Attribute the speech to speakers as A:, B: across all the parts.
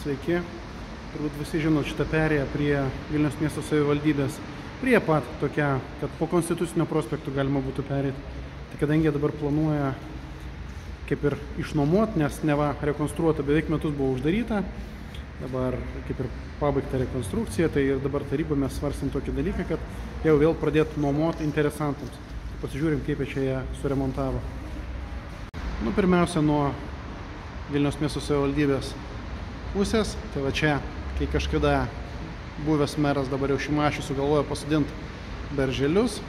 A: Sveiki. Turbūt visi žinot šitą perėją prie Vilniaus miesto savivaldybės. Prie pat tokia, kad po Konstitucinio prospektų galima būtų pereiti. Tai kadangi dabar planuoja kaip ir išnuomoti, nes neva rekonstruota beveik metus buvo uždaryta, dabar kaip ir pabaigta rekonstrukcija, tai ir dabar taryba mes svarsim tokį dalyką, kad jau vėl pradėtų nuomoti interesantams. Tai pasižiūrim, kaip čia jie suremontavo. Pirmiausia, nuo Vilniaus miesto savivaldybės pusės, tai va čia, kai kažkada buvęs meras, dabar jau Šimašius, sugalvojo pasodinti berželius,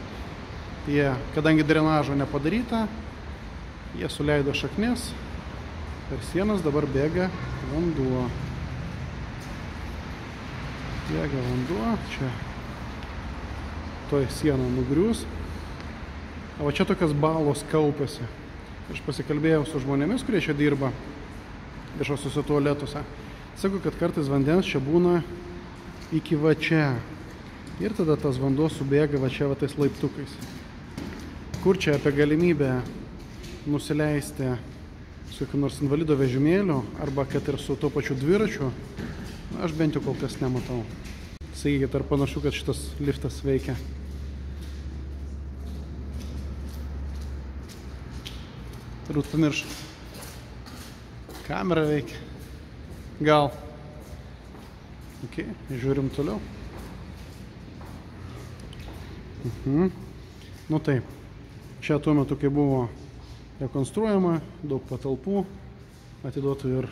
A: jie, kadangi drenažo nepadaryta, jie suleido šaknis, per sienas dabar bėga vanduo. Bėga vanduo, čia toj siena nugrius. O čia tokios balos kaupiasi. Aš pasikalbėjau su žmonėmis, kurie čia dirba viešosiuose tualetuose. Sakau, kad kartais vandens čia būna iki va čia. Ir tada tas vanduo subėga va čia va tais laiptukais. Kur čia apie galimybę nusileisti su kokiu nors invalido vežimėliu arba kad ir su tuo pačiu dviračiu, aš bent jau kol kas nematau. Sakykit, ar panašu, kad šitas liftas veikia? Turbūt pamiršau. Kamera veikia. Gal. Ok, žiūrim toliau. Nu taip. Čia tuo metu, kai buvo rekonstruojama, daug patalpų, atiduotų ir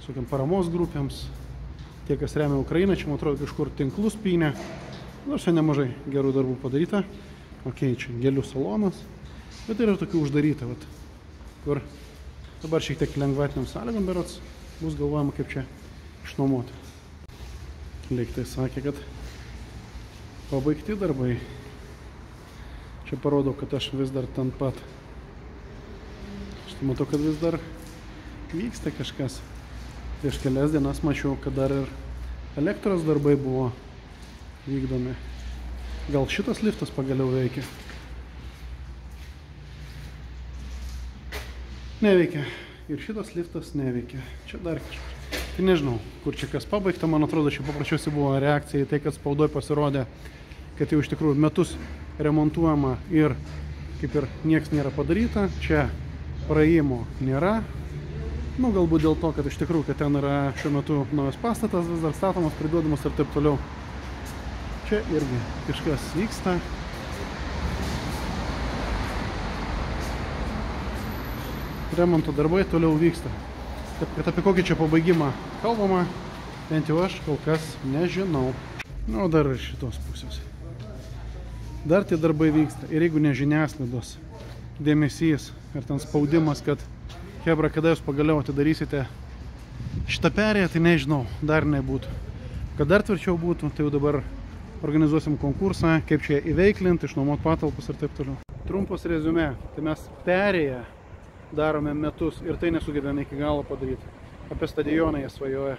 A: sukiam paramos grupėms. Tie, kas remia Ukrainą, čia, man atrodo, kažkur tinklus pynė. Nors čia nemažai gerų darbų padaryta. Ok, čia gėlių salonas. Bet yra tokių uždaryta, vat, kur dabar šiek tiek lengvatiniam sąlygom berods bus galvojama, kaip čia išnuomoti. Lygtai sakė, kad pabaigti darbai. Čia parodau, kad aš vis dar ten pat. Aš matau, kad vis dar vyksta kažkas. Prieš kelias dienas mačiau, kad dar ir elektros darbai buvo vykdomi. Gal šitas liftas pagaliau veikia? Neveikia. Ir šitas liftas neveikia. Čia dar kažkas. Tai nežinau, kur čia kas pabaigta. Man atrodo, čia paprasčiausiai buvo reakcija į tai, kad spaudoj pasirodė, kad jau iš tikrųjų metus remontuojama ir kaip ir nieks nėra padaryta. Čia praėjimo nėra. Galbūt dėl to, kad iš tikrųjų, kad ten yra šiuo metu naujas pastatas, vis dar statomas, priduodamas ir taip toliau. Čia irgi kažkas vyksta. Remonto darbai toliau vyksta. Taip, kad apie kokį čia pabaigimą kalbama, bent jau aš kol kas nežinau. O dar ir šitos pusės. Dar tie darbai vyksta. Ir jeigu ne žiniasklaidos dėmesys ir ten spaudimas, kad hebra, kada jūs pagaliau atidarysite šitą perėją, tai nežinau, dar nebūtų. Kad dar tvirčiau būtų, tai jau dabar organizuosim konkursą, kaip čia įveiklinti, išnuomot patalpas ir taip toliau. Trumpas reziumė. Tai mes perėją darome metus ir tai nesugebėjome iki galo padaryti. Apie stadioną jie svajoja.